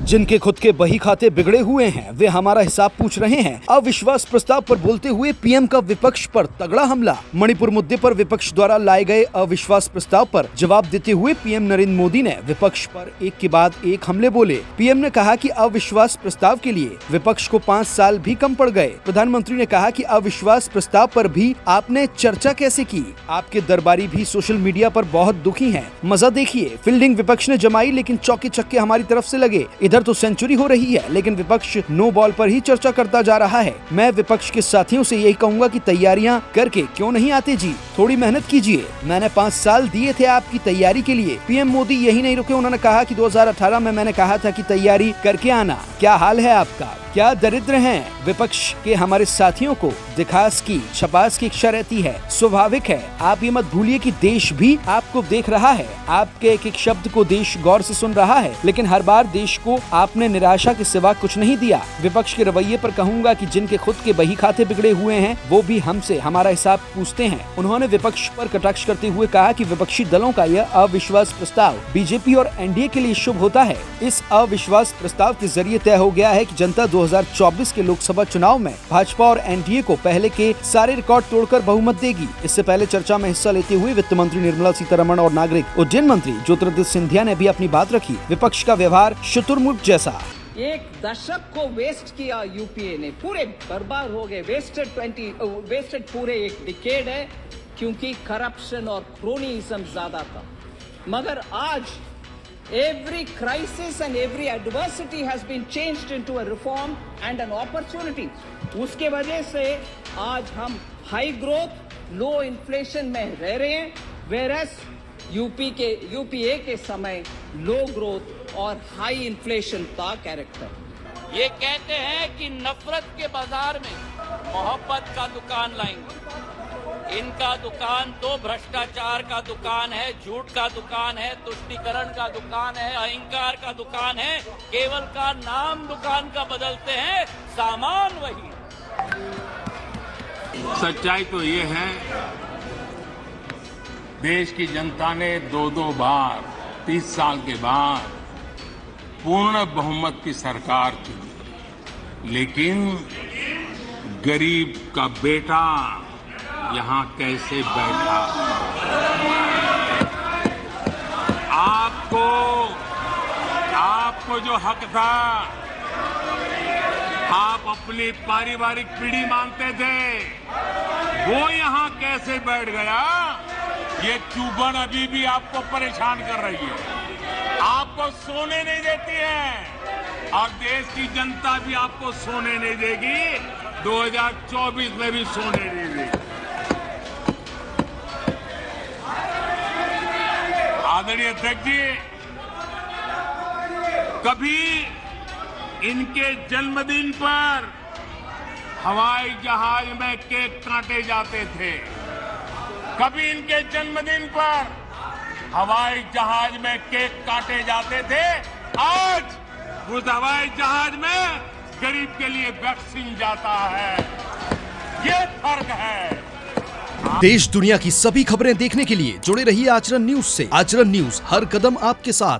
जिनके खुद के बही खाते बिगड़े हुए हैं वे हमारा हिसाब पूछ रहे हैं। अविश्वास प्रस्ताव पर बोलते हुए पीएम का विपक्ष पर तगड़ा हमला। मणिपुर मुद्दे पर विपक्ष द्वारा लाए गए अविश्वास प्रस्ताव पर जवाब देते हुए पीएम नरेंद्र मोदी ने विपक्ष पर एक के बाद एक हमले बोले। पीएम ने कहा कि अविश्वास प्रस्ताव के लिए विपक्ष को 5 साल भी कम पड़ गए। प्रधानमंत्री ने कहा कि अविश्वास प्रस्ताव पर भी आपने चर्चा कैसे की? आपके दरबारी भी सोशल मीडिया पर बहुत दुखी हैं। मजा देखिए, फील्डिंग विपक्ष ने जमाई लेकिन चौके छक्के हमारी तरफ से लगे। इधर तो सेंचुरी हो रही है लेकिन विपक्ष नो बॉल पर ही चर्चा करता जा रहा है। मैं विपक्ष के साथियों से यही कहूंगा कि तैयारियां करके क्यों नहीं आते जी, थोड़ी मेहनत कीजिए। मैंने 5 साल दिए थे आपकी तैयारी के लिए। पीएम मोदी यही नहीं रुके, उन्होंने कहा कि 2018 में मैंने कहा था कि तैयारी करके आना। क्या हाल है आपका? क्या दरिद्र हैं? विपक्ष के हमारे साथियों को दिखास की छपास की इच्छा रहती है, स्वाभाविक है। आप ये मत भूलिए कि देश भी आपको देख रहा है। आपके एक एक शब्द को देश गौर से सुन रहा है, लेकिन हर बार देश को आपने निराशा के सिवा कुछ नहीं दिया। विपक्ष के रवैये पर कहूंगा कि जिनके खुद के बही खाते बिगड़े हुए हैं वो भी हमसे हमारा हिसाब पूछते हैं। उन्होंने विपक्ष पर कटाक्ष करते हुए कहा कि विपक्षी दलों का यह अविश्वास प्रस्ताव बीजेपी और एनडीए के लिए शुभ होता है। इस अविश्वास प्रस्ताव के जरिए तय हो गया है कि जनता 2024 के लोकसभा चुनाव में भाजपा और एनडीए को पहले के सारे रिकॉर्ड तोड़कर बहुमत देगी। इससे पहले चर्चा में हिस्सा लेते हुए वित्त मंत्री निर्मला सीतारमण और नागरिक उड्डयन मंत्री ज्योतिरादित्य सिंधिया ने भी अपनी बात रखी। विपक्ष का व्यवहार शुतुरमुर्ग जैसा। एक दशक को वेस्ट किया यूपीए ने, पूरे बर्बाद हो गए। वेस्टेड पूरे एक डिकेड है क्योंकि करप्शन और क्रोनीइज्म ज्यादा था। मगर आज every crisis and every adversity has been changed into a reform and an opportunity. उसके वजह से आज हम हाई ग्रोथ लो इन्फ्लेशन में रह रहे हैं, whereas यूपीए के समय लो ग्रोथ और हाई इन्फ्लेशन था कैरेक्टर। ये कहते हैं कि नफरत के बाजार में मोहब्बत का दुकान लाएंगे। इनका दुकान तो भ्रष्टाचार का दुकान है, झूठ का दुकान है, तुष्टीकरण का दुकान है, अहंकार का दुकान है। केवल का नाम दुकान का बदलते हैं, सामान वही। सच्चाई तो ये है, देश की जनता ने 2-2 बार 30 साल के बाद पूर्ण बहुमत की सरकार की, लेकिन गरीब का बेटा यहां कैसे बैठा? आपको जो हक था, आप अपनी पारिवारिक पीढ़ी मानते थे, वो यहां कैसे बैठ गया? ये चुभन अभी भी आपको परेशान कर रही है, आपको सोने नहीं देती है और देश की जनता भी आपको सोने नहीं देगी। 2024 में भी सोने नहीं देगी। आदरणीय अध्यक्ष जी, कभी इनके जन्मदिन पर हवाई जहाज में केक काटे जाते थे, कभी इनके जन्मदिन पर हवाई जहाज में केक काटे जाते थे। आज उस हवाई जहाज में गरीब के लिए वैक्सीन जाता है। ये फर्क है। देश दुनिया की सभी खबरें देखने के लिए जुड़े रहिए आचरण न्यूज से। आचरण न्यूज, हर कदम आपके साथ।